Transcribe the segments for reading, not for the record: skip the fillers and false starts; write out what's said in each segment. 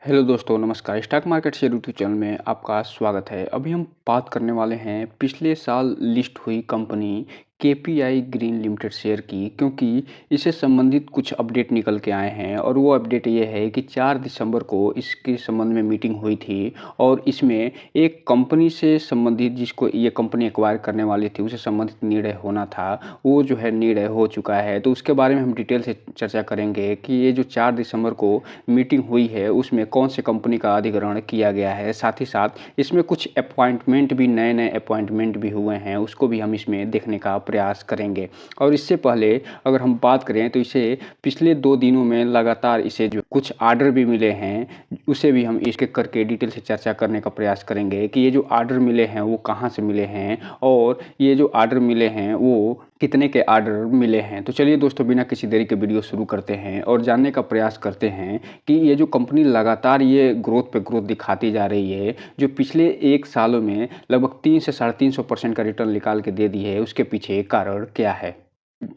Hello दोस्तों, नमस्कार। Stock market share YouTube channel में आपका स्वागत है। अभी हम बात करने वाले हैं पिछले साल लिस्ट हुई company KPI green limited share की, क्योंकि इससे संबंधित कुछ अपडेट निकल के आए हैं और वो अपडेट ये है कि 4 दिसंबर को इसके संबंध में मीटिंग हुई थी और इसमें एक कंपनी से संबंधित, जिसको ये कंपनी एक्वायर करने वाली थी, उससे संबंधित निर्णय होना था। वो जो है निर्णय हो चुका है, तो उसके बारे में हम डिटेल से चर्चा करेंगे कि ये जो 4 दिसंबर को मीटिंग हुई है उसमें कौन से कंपनी का अधिग्रहण किया गया है। साथ ही साथ इसमें कुछ अपॉइंटमेंट भी, नए अपॉइंटमेंट भी हुए हैं, उसको भी हम इसमें देखने का प्रयास करेंगे। और इससे पहले अगर हम बात करें तो इसे पिछले 2 दिनों में लगातार इसे जो कुछ ऑर्डर भी मिले हैं, उसे भी हम इसके करके डिटेल से चर्चा करने का प्रयास करेंगे कि ये जो ऑर्डर मिले हैं वो कहाँ से मिले हैं और ये जो ऑर्डर मिले हैं वो कितने के ऑर्डर मिले हैं। तो चलिए दोस्तों, बिना किसी देरी के वीडियो शुरू करते हैं और जानने का प्रयास करते हैं कि ये जो कंपनी लगातार ये ग्रोथ पे ग्रोथ दिखाती जा रही है, जो पिछले 1 सालों में लगभग 3 से 350% का रिटर्न निकाल के दे दी है, उसके पीछे कारण क्या है?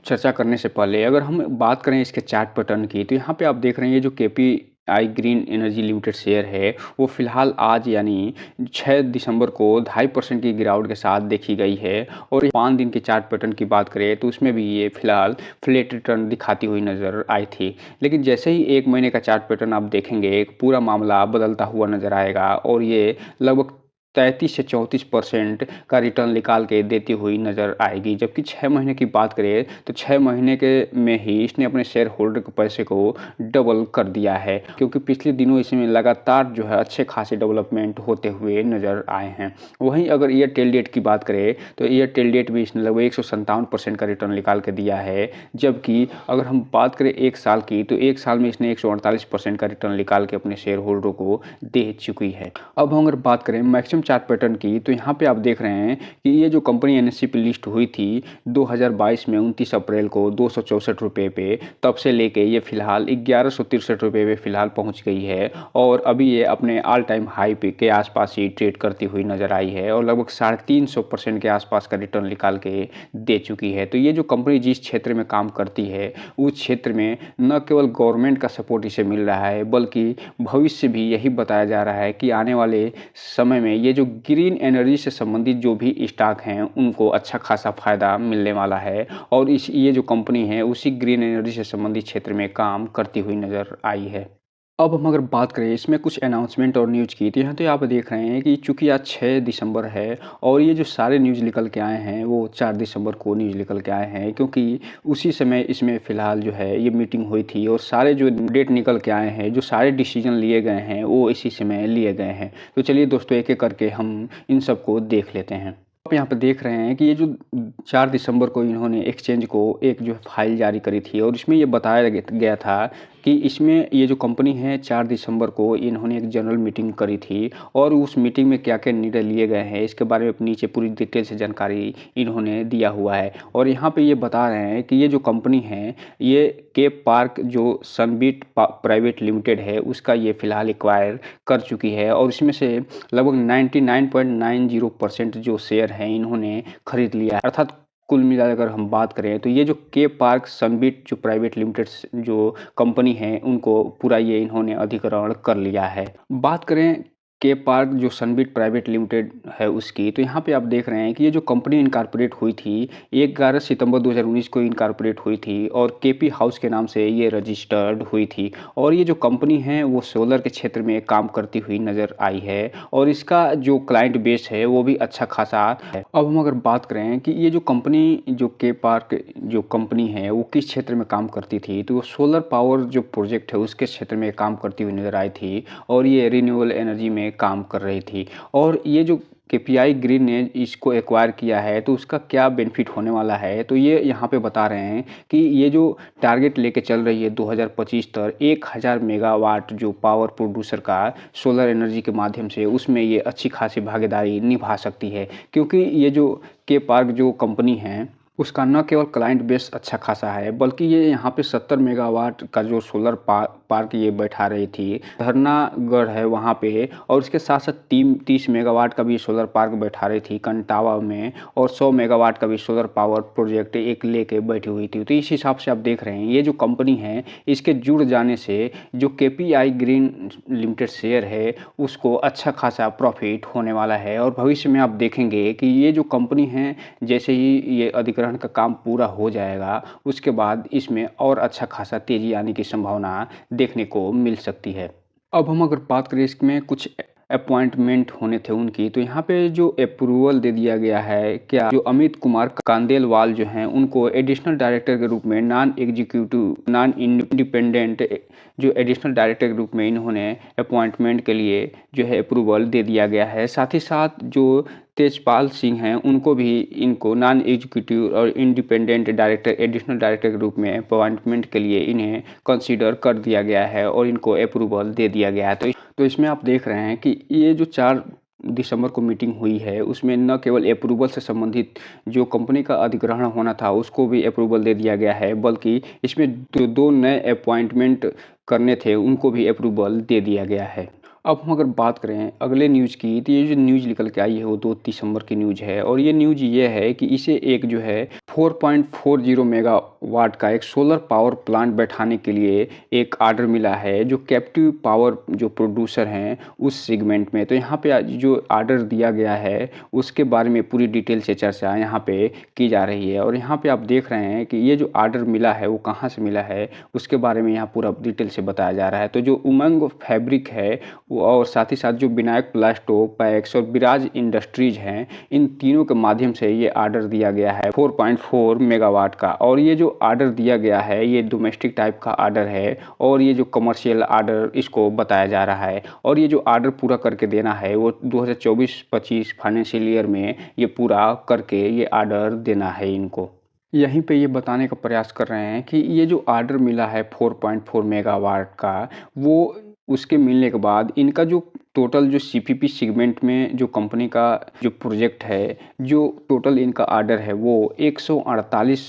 चर्चा करने से पहले अगर हम बात करें इसके चार्ट पैटर्न की, तो यहाँ पे आप देख रहे हैं ये जो KPI green energy limited share है, वो फिलहाल आज यानी 6 दिसंबर को 2.5% की गिरावट के साथ देखी गई है। और 5 दिन के चार्ट पैटर्न की बात करें तो उसमें भी ये फिलहाल फ्लैट रिटर्न दिखाती हुई नज़र आई थी। लेकिन जैसे ही 1 महीने का चार्ट पैटर्न आप देखेंगे, पूरा मामला बदलता हुआ नज़र आएगा और ये लगभग 33 से 34% का रिटर्न निकाल के देती हुई नज़र आएगी। जबकि 6 महीने की बात करें तो 6 महीने के में ही इसने अपने शेयर होल्डर के पैसे को डबल कर दिया है, क्योंककि पिछले दिनों इसमें लगातार जो है अच्छे खासे डेवलपमेंट होते हुए नज़र आए हैं। वहीं अगर एयरटेल डेट की बात करें तो एयरटेल डेट भी इसने लगभग 157% का रिटर्न निकाल के दिया है। जबकि अगर हम बात करें 1 साल की, तो 1 साल में इसने 148% का रिटर्न निकाल के अपने शेयर होल्डरों को दे चुकी है। अब हम अगर बात करें मैक्सिमम चार्ट पैटर्न की, तो यहाँ पे आप देख रहे हैं कि ये जो कंपनी एनएससी पे लिस्ट हुई थी 2022 में 29 अप्रैल को 264 रुपये पे, तब से लेके ये फिलहाल 1163 रुपये पे फिलहाल पहुँच गई है और अभी ये अपने ऑल टाइम हाई पे के आसपास ही ट्रेड करती हुई नज़र आई है और लगभग 350% के आसपास का रिटर्न निकाल के दे चुकी है। तो ये जो कंपनी जिस क्षेत्र में काम करती है, उस क्षेत्र में न केवल गवर्नमेंट का सपोर्ट इसे मिल रहा है, बल्कि भविष्य भी यही बताया जा रहा है कि आने वाले समय में ये जो ग्रीन एनर्जी से संबंधित जो भी स्टॉक हैं उनको अच्छा खासा फ़ायदा मिलने वाला है। और ये जो कंपनी है उसी ग्रीन एनर्जी से संबंधित क्षेत्र में काम करती हुई नज़र आई है। अब हम अगर बात करें इसमें कुछ अनाउंसमेंट और न्यूज़ की, तो यहाँ तो आप देख रहे हैं कि चूँकि आज 6 दिसंबर है और ये जो सारे न्यूज़ निकल के आए हैं वो 4 दिसंबर को न्यूज़ निकल के आए हैं, क्योंकि उसी समय इसमें फ़िलहाल जो है ये मीटिंग हुई थी और सारे जो डेट निकल के आए हैं, जो सारे डिसीजन लिए गए हैं वो इसी समय लिए गए हैं। तो चलिए दोस्तों, एक-एक करके हम इन सबको देख लेते हैं। आप यहाँ पे देख रहे हैं कि ये जो 4 दिसंबर को इन्होंने एक्सचेंज को एक जो है फाइल जारी करी थी और इसमें ये बताया गया था कि इसमें ये जो कंपनी है 4 दिसंबर को इन्होंने एक जनरल मीटिंग करी थी और उस मीटिंग में क्या-क्या निर्णय लिए गए हैं, इसके बारे में नीचे पूरी डिटेल से जानकारी इन्होंने दिया हुआ है। और यहाँ पे ये बता रहे हैं कि ये जो कंपनी है, ये केप पार्क जो सनबीट प्राइवेट लिमिटेड है, उसका ये फ़िलहाल एक्वायर कर चुकी है और इसमें से लगभग 99.90% जो शेयर हैं इन्होंने खरीद लिया है। अर्थात कुल मिलाकर अगर हम बात करें तो ये जो के पार्क सनबीट जो प्राइवेट लिमिटेड जो कंपनी है, उनको पूरा ये इन्होंने अधिग्रहण कर लिया है। बात करें के पार्क जो सनबीट प्राइवेट लिमिटेड है उसकी, तो यहाँ पे आप देख रहे हैं कि ये जो कंपनी इनकॉर्पोरेट हुई थी 11 सितंबर 2019 को इनकॉर्पोरेट हुई थी और केपी हाउस के नाम से ये रजिस्टर्ड हुई थी। और ये जो कंपनी है वो सोलर के क्षेत्र में काम करती हुई नज़र आई है और इसका जो क्लाइंट बेस है वो भी अच्छा खासा है। अब हम अगर बात करें कि ये जो कंपनी, जो के पार्क जो कंपनी है, वो किस क्षेत्र में काम करती थी, तो वो सोलर पावर जो प्रोजेक्ट है उसके क्षेत्र में काम करती हुई नज़र आई थी और ये रिन्यूएबल एनर्जी में काम कर रही थी। और ये जो केपीआई ग्रीन ने इसको एक्वायर किया है तो उसका क्या बेनिफिट होने वाला है, तो ये यहाँ पे बता रहे हैं कि ये जो टारगेट लेके चल रही है 2025 तक 1000 मेगावाट जो पावर प्रोड्यूसर का सोलर एनर्जी के माध्यम से, उसमें ये अच्छी खासी भागीदारी निभा सकती है। क्योंकि ये जो के पार्क जो कंपनी है उसका न केवल क्लाइंट बेस अच्छा खासा है, बल्कि ये यहाँ पे 70 मेगावाट का जो सोलर पार्क ये बैठा रही थी, धरनागढ़ है वहाँ पे, और उसके साथ-साथ 30 मेगावाट का भी सोलर पार्क बैठा रही थी कंटावा में, और 100 मेगावाट का भी सोलर पावर प्रोजेक्ट एक लेके बैठी हुई थी। तो इस हिसाब से आप देख रहे हैं, ये जो कंपनी है, इसके जुड़ जाने से जो केपीआई ग्रीन लिमिटेड शेयर है, उसको अच्छा खासा प्रॉफ़िट होने वाला है। और भविष्य में आप देखेंगे कि ये जो कंपनी है, जैसे ही ये अधिग्रहण का काम पूरा हो जाएगा, उसके बाद इसमें और अच्छा खासा तेज़ी आने की संभावना देखने को मिल सकती है। अब हम अगर बात करें इसमें कुछ अपॉइंटमेंट होने थे उनकी, तो यहाँ पे जो अप्रूवल दे दिया गया है, क्या जो अमित कुमार कांदेलवाल जो हैं, उनको एडिशनल डायरेक्टर के रूप में नॉन एग्जीक्यूटिव नॉन इंडिपेंडेंट जो एडिशनल डायरेक्टर के रूप में इन्होंने अपॉइंटमेंट के लिए जो है अप्रूवल दे दिया गया है। साथ ही साथ जो तेजपाल सिंह हैं, उनको भी इनको नॉन एग्जीक्यूटिव और इंडिपेंडेंट डायरेक्टर एडिशनल डायरेक्टर के रूप में अपॉइंटमेंट के लिए इन्हें कंसीडर कर दिया गया है और इनको अप्रूवल दे दिया गया है। तो इसमें आप देख रहे हैं कि ये जो 4 दिसंबर को मीटिंग हुई है, उसमें न केवल अप्रूवल से संबंधित जो कंपनी का अधिग्रहण होना था, उसको भी अप्रूवल दे दिया गया है, बल्कि इसमें 2 नए अपॉइंटमेंट करने थे, उनको भी अप्रूवल दे दिया गया है। अब हम अगर बात करें अगले न्यूज़ की, तो ये जो न्यूज़ निकल के आई है वो 2 दिसंबर की न्यूज़ है, और ये न्यूज़ ये है कि इसे एक जो है 4.40 मेगावाट का एक सोलर पावर प्लांट बैठाने के लिए एक ऑर्डर मिला है, जो कैप्टिव पावर जो प्रोड्यूसर हैं उस सेगमेंट में। तो यहाँ पे आज जो ऑर्डर दिया गया है, उसके बारे में पूरी डिटेल से चर्चा यहाँ पे की जा रही है। और यहाँ पे आप देख रहे हैं कि ये जो ऑर्डर मिला है वो कहाँ से मिला है, उसके बारे में यहाँ पूरा डिटेल से बताया जा रहा है। तो जो उमंग फैब्रिक है और साथ ही साथ जो विनायक प्लास्टो, पैक्स और विराज इंडस्ट्रीज हैं, इन तीनों के माध्यम से ये ऑर्डर दिया गया है 4.4 मेगावाट का। और ये जो ऑर्डर दिया गया है, ये डोमेस्टिक टाइप का ऑर्डर है, और ये जो कमर्शियल ऑर्डर इसको बताया जा रहा है। और ये जो ऑर्डर पूरा करके देना है, वो 2024-25 फाइनेंशियल ईयर में ये पूरा करके ये ऑर्डर देना है इनको। यहीं पे ये बताने का प्रयास कर रहे हैं कि ये जो ऑर्डर मिला है 4.4 मेगावाट का, वो उसके मिलने के बाद इनका जो टोटल जो सीपीपी सेगमेंट में जो कंपनी का जो प्रोजेक्ट है, जो टोटल इनका ऑर्डर है, वो 148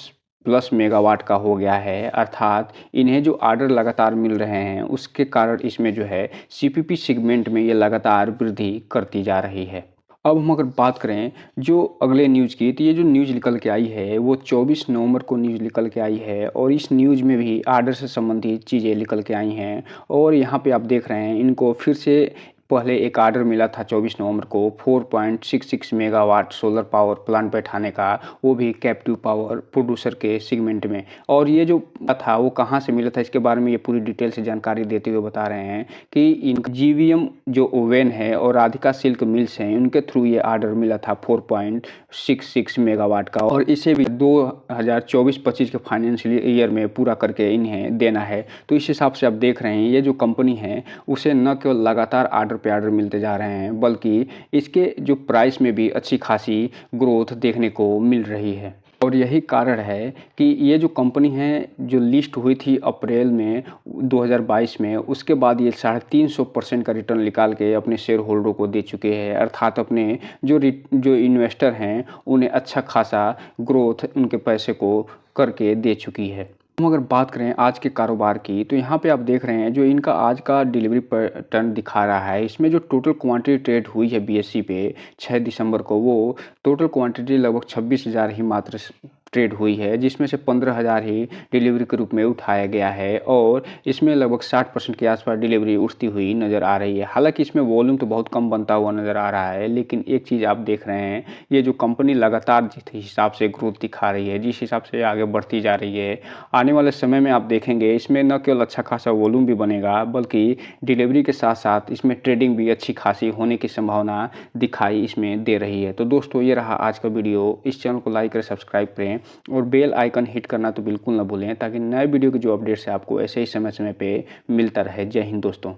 प्लस मेगावाट का हो गया है। अर्थात इन्हें जो ऑर्डर लगातार मिल रहे हैं, उसके कारण इसमें जो है सीपीपी सेगमेंट में ये लगातार वृद्धि करती जा रही है। अब हम अगर बात करें जो अगले न्यूज़ की, तो ये जो न्यूज़ निकल के आई है वो 24 नवंबर को न्यूज़ निकल के आई है, और इस न्यूज़ में भी ऑर्डर से संबंधित चीज़ें निकल के आई हैं। और यहाँ पे आप देख रहे हैं, इनको फिर से पहले एक ऑर्डर मिला था 24 नवंबर को 4.66 मेगावाट सोलर पावर प्लांट बैठाने का, वो भी कैप्टिव पावर प्रोड्यूसर के सेगमेंट में। और ये जो था वो कहाँ से मिला था, इसके बारे में ये पूरी डिटेल से जानकारी देते हुए बता रहे हैं कि इनका जीवीएम जो ओवेन है और राधिका सिल्क मिल्स हैं, उनके थ्रू ये ऑर्डर मिला था 4.66 मेगावाट का, और इसे भी 2024-25 के फाइनेंशियल ईयर में पूरा करके इन्हें देना है। तो इस हिसाब से आप देख रहे हैं, ये जो कंपनी है उसे न केवल लगातार ऑर्डर पे ऑर्डर मिलते जा रहे हैं, बल्कि इसके जो प्राइस में भी अच्छी खासी ग्रोथ देखने को मिल रही है। और यही कारण है कि ये जो कंपनी है, जो लिस्ट हुई थी अप्रैल में 2022 में, उसके बाद ये 350% का रिटर्न निकाल के अपने शेयर होल्डरों को दे चुके हैं। अर्थात अपने जो इन्वेस्टर हैं, उन्हें अच्छा खासा ग्रोथ उनके पैसे को करके दे चुकी है। हम अगर बात करें आज के कारोबार की, तो यहाँ पे आप देख रहे हैं जो इनका आज का डिलीवरी पैटर्न दिखा रहा है, इसमें जो टोटल क्वांटिटी ट्रेड हुई है बीएसई पे 6 दिसंबर को, वो टोटल क्वांटिटी लगभग 26,000 ही मात्र ट्रेड हुई है, जिसमें से 15,000 ही डिलीवरी के रूप में उठाया गया है, और इसमें लगभग 60% के आसपास डिलीवरी उठती हुई नज़र आ रही है। हालांकि इसमें वॉल्यूम तो बहुत कम बनता हुआ नज़र आ रहा है, लेकिन एक चीज़ आप देख रहे हैं, ये जो कंपनी लगातार जिस हिसाब से ग्रोथ दिखा रही है, जिस हिसाब से आगे बढ़ती जा रही है, आने वाले समय में आप देखेंगे इसमें न केवल अच्छा खासा वॉल्यूम भी बनेगा, बल्कि डिलीवरी के साथ साथ इसमें ट्रेडिंग भी अच्छी खासी होने की संभावना दिखाई इसमें दे रही है। तो दोस्तों, ये रहा आज का वीडियो। इस चैनल को लाइक करें, सब्सक्राइब करें और बेल आइकन हिट करना तो बिल्कुल ना भूलें, ताकि नए वीडियो की जो अपडेट्स है आपको ऐसे ही समय समय पे मिलता रहे। जय हिंद दोस्तों।